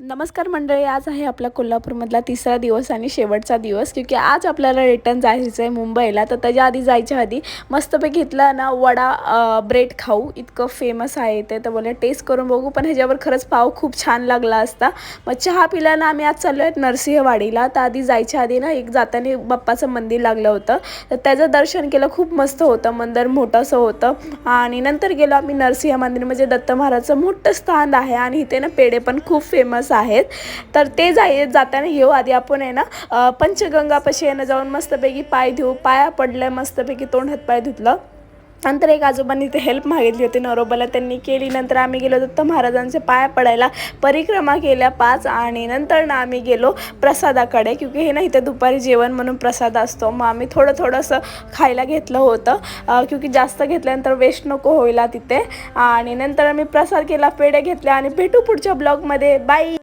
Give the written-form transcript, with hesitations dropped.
नमस्कार मंडळी, आज आहे आपला कोल्हापूरमधला तिसरा दिवस आणि शेवटचा दिवस, क्योंकि आज आपल्याला रिटर्न जायचं आहे मुंबईला. तर त्याच्या आधी जायच्या आधी मस्तपैकी इथला ना वडा ब्रेड खाऊ, इतकं फेमस आहे ते. तर बोलले टेस्ट करून बघू, पण ह्याच्यावर खरंच पाव खूप छान लागला असता. मग चहा पिल्यानं आम्ही आज चाललो आहे नरसिंहवाडीला. तर आधी जायच्या आधी ना एक जाताना बाप्पाचं मंदिर लागलं होतं, तर त्याचं दर्शन केलं. खूप मस्त होतं, मंदिर मोठंसं होतं. आणि नंतर गेलो आम्ही नरसिंह मंदिर, म्हणजे दत्त महाराजचं मोठं स्थान आहे आणि इथे ना पेढे पण खूप फेमस आहेत. तर ते जाताना घेऊ. आधी आपण आहे ना पंचगंगापाशी आहे ना जाऊन मस्तपैकी पाय धुवू. पाया पडल्या, मस्तपैकी तोंड हात पाय धुतलं. नंतर एक आजोबांनी ते हेल्प मागितली होती नरोबाला, त्यांनी केली. नंतर आम्ही गेलो दत्त महाराजांच्या पाया पडायला, परिक्रमा केल्या 5. आणि नंतर ना आम्ही गेलो प्रसादाकडे, क्योंकि हे ना इथे दुपारी जेवण म्हणून प्रसाद असतो. मग आम्ही थोडंसं खायला घेतलं होतं, क्योंकि जास्त घेतल्यानंतर वेस्ट नको व्हायला तिथे. आणि नंतर आम्ही प्रसाद केला, पेढे घेतले. आणि भेटू पुढच्या ब्लॉगमध्ये. बाय.